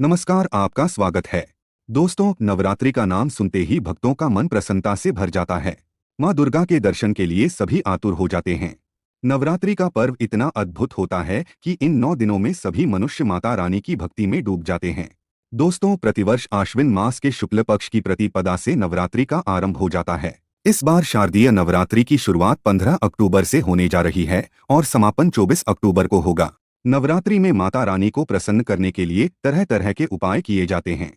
नमस्कार, आपका स्वागत है। दोस्तों, नवरात्रि का नाम सुनते ही भक्तों का मन प्रसन्नता से भर जाता है। माँ दुर्गा के दर्शन के लिए सभी आतुर हो जाते हैं। नवरात्रि का पर्व इतना अद्भुत होता है कि इन 9 दिनों में सभी मनुष्य माता रानी की भक्ति में डूब जाते हैं। दोस्तों, प्रतिवर्ष आश्विन मास के शुक्ल पक्ष की प्रतिपदा से नवरात्रि का आरंभ हो जाता है। इस बार शारदीय नवरात्रि की शुरुआत 15 अक्टूबर से होने जा रही है और समापन 24 अक्टूबर को होगा। नवरात्रि में माता रानी को प्रसन्न करने के लिए तरह तरह के उपाय किए जाते हैं।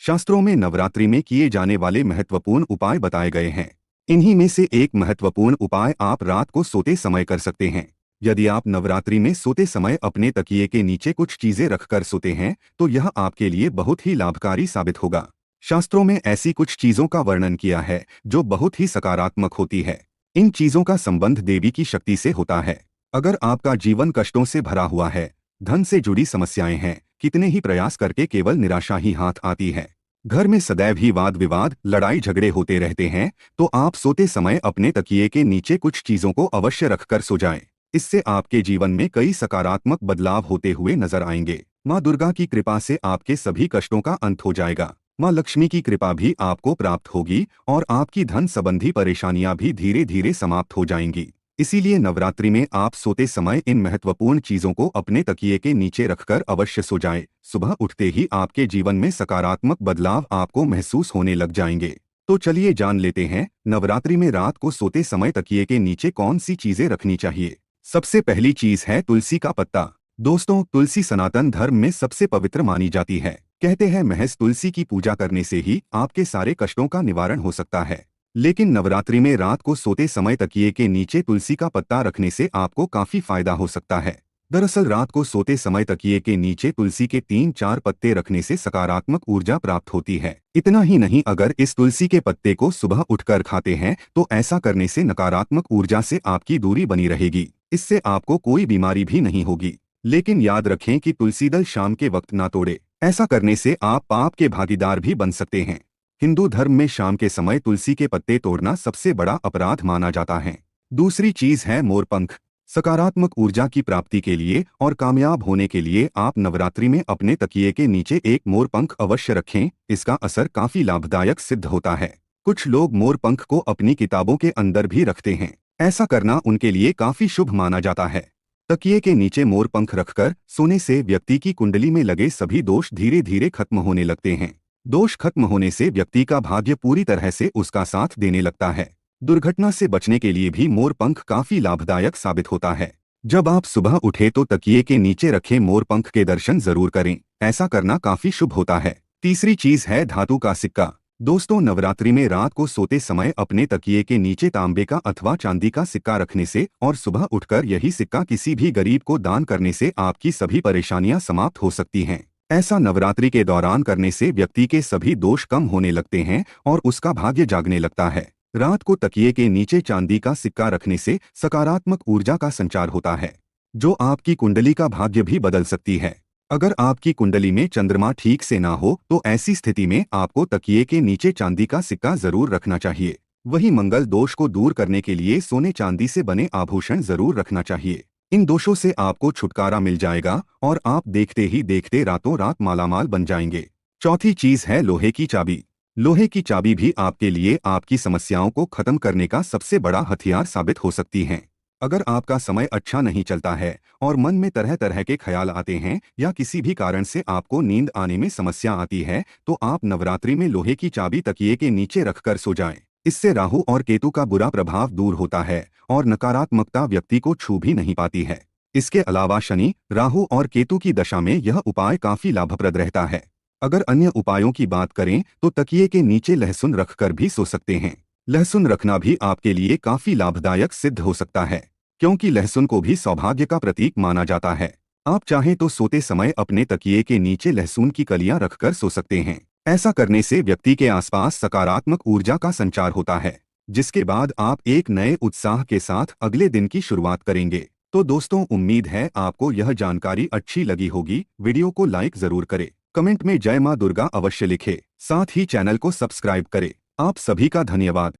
शास्त्रों में नवरात्रि में किए जाने वाले महत्वपूर्ण उपाय बताए गए हैं। इन्हीं में से एक महत्वपूर्ण उपाय आप रात को सोते समय कर सकते हैं। यदि आप नवरात्रि में सोते समय अपने तकिए के नीचे कुछ चीजें रखकर सोते हैं तो यह आपके लिए बहुत ही लाभकारी साबित होगा। शास्त्रों में ऐसी कुछ चीजों का वर्णन किया है जो बहुत ही सकारात्मक होती है। इन चीजों का संबंध देवी की शक्ति से होता है। अगर आपका जीवन कष्टों से भरा हुआ है, धन से जुड़ी समस्याएं हैं, कितने ही प्रयास करके केवल निराशा ही हाथ आती है, घर में सदैव ही वाद विवाद लड़ाई झगड़े होते रहते हैं, तो आप सोते समय अपने तकिए के नीचे कुछ चीजों को अवश्य रखकर सो जाएं। इससे आपके जीवन में कई सकारात्मक बदलाव होते हुए नजर आएंगे। माँ दुर्गा की कृपा से आपके सभी कष्टों का अंत हो जाएगा। माँ लक्ष्मी की कृपा भी आपको प्राप्त होगी और आपकी धन संबंधी परेशानियां भी धीरे धीरे समाप्त हो जाएंगी। इसीलिए नवरात्रि में आप सोते समय इन महत्वपूर्ण चीजों को अपने तकिए के नीचे रखकर अवश्य सो जाएं। सुबह उठते ही आपके जीवन में सकारात्मक बदलाव आपको महसूस होने लग जाएंगे। तो चलिए जान लेते हैं, नवरात्रि में रात को सोते समय तकिए के नीचे कौन सी चीजें रखनी चाहिए। सबसे पहली चीज है तुलसी का पत्ता। दोस्तों, तुलसी सनातन धर्म में सबसे पवित्र मानी जाती है। कहते हैं महज तुलसी की पूजा करने से ही आपके सारे कष्टों का निवारण हो सकता है। लेकिन नवरात्रि में रात को सोते समय तकिए के नीचे तुलसी का पत्ता रखने से आपको काफी फायदा हो सकता है। दरअसल रात को सोते समय तकिए के नीचे तुलसी के 3-4 पत्ते रखने से सकारात्मक ऊर्जा प्राप्त होती है। इतना ही नहीं, अगर इस तुलसी के पत्ते को सुबह उठकर खाते हैं तो ऐसा करने से नकारात्मक ऊर्जा से आपकी दूरी बनी रहेगी। इससे आपको कोई बीमारी भी नहीं होगी। लेकिन याद रखें कि तुलसी दल शाम के वक्त ना तोड़े। ऐसा करने से आप पाप के भागीदार भी बन सकते हैं। हिंदू धर्म में शाम के समय तुलसी के पत्ते तोड़ना सबसे बड़ा अपराध माना जाता है। दूसरी चीज है मोरपंख। सकारात्मक ऊर्जा की प्राप्ति के लिए और कामयाब होने के लिए आप नवरात्रि में अपने तकिए के नीचे एक मोरपंख अवश्य रखें। इसका असर काफी लाभदायक सिद्ध होता है। कुछ लोग मोरपंख को अपनी किताबों के अंदर भी रखते हैं। ऐसा करना उनके लिए काफी शुभ माना जाता है। तकिए के नीचे मोरपंख रखकर सोने से व्यक्ति की कुंडली में लगे सभी दोष धीरे धीरे खत्म होने लगते हैं। दोष खत्म होने से व्यक्ति का भाग्य पूरी तरह से उसका साथ देने लगता है। दुर्घटना से बचने के लिए भी मोरपंख काफी लाभदायक साबित होता है। जब आप सुबह उठे तो तकिए के नीचे रखे मोरपंख के दर्शन जरूर करें। ऐसा करना काफी शुभ होता है। तीसरी चीज है धातु का सिक्का। दोस्तों, नवरात्रि में रात को सोते समय अपने तकिए के नीचे तांबे का अथवा चांदी का सिक्का रखने से और सुबह उठकर यही सिक्का किसी भी गरीब को दान करने से आपकी सभी परेशानियां समाप्त हो सकती हैं। ऐसा नवरात्रि के दौरान करने से व्यक्ति के सभी दोष कम होने लगते हैं और उसका भाग्य जागने लगता है। रात को तकिए के नीचे चांदी का सिक्का रखने से सकारात्मक ऊर्जा का संचार होता है, जो आपकी कुंडली का भाग्य भी बदल सकती है। अगर आपकी कुंडली में चंद्रमा ठीक से ना हो तो ऐसी स्थिति में आपको तकिए के नीचे चांदी का सिक्का जरूर रखना चाहिए। वही मंगल दोष को दूर करने के लिए सोने चांदी से बने आभूषण जरूर रखना चाहिए। इन दोषों से आपको छुटकारा मिल जाएगा और आप देखते ही देखते रातों रात मालामाल बन जाएंगे। चौथी चीज है लोहे की चाबी। लोहे की चाबी भी आपके लिए आपकी समस्याओं को खत्म करने का सबसे बड़ा हथियार साबित हो सकती है। अगर आपका समय अच्छा नहीं चलता है और मन में तरह तरह के ख्याल आते हैं या किसी भी कारण से आपको नींद आने में समस्या आती है, तो आप नवरात्रि में लोहे की चाबी तकिए के नीचे रखकर सो जाएं। इससे राहु और केतु का बुरा प्रभाव दूर होता है और नकारात्मकता व्यक्ति को छू भी नहीं पाती है। इसके अलावा शनि, राहु और केतु की दशा में यह उपाय काफी लाभप्रद रहता है। अगर अन्य उपायों की बात करें तो तकिए के नीचे लहसुन रखकर भी सो सकते हैं। लहसुन रखना भी आपके लिए काफी लाभदायक सिद्ध हो सकता है, क्योंकि लहसुन को भी सौभाग्य का प्रतीक माना जाता है। आप चाहें तो सोते समय अपने तकिए के नीचे लहसुन की कलियां रखकर सो सकते हैं। ऐसा करने से व्यक्ति के आसपास सकारात्मक ऊर्जा का संचार होता है, जिसके बाद आप एक नए उत्साह के साथ अगले दिन की शुरुआत करेंगे। तो दोस्तों, उम्मीद है आपको यह जानकारी अच्छी लगी होगी। वीडियो को लाइक जरूर करें, कमेंट में जय मां दुर्गा अवश्य लिखें, साथ ही चैनल को सब्सक्राइब करें। आप सभी का धन्यवाद।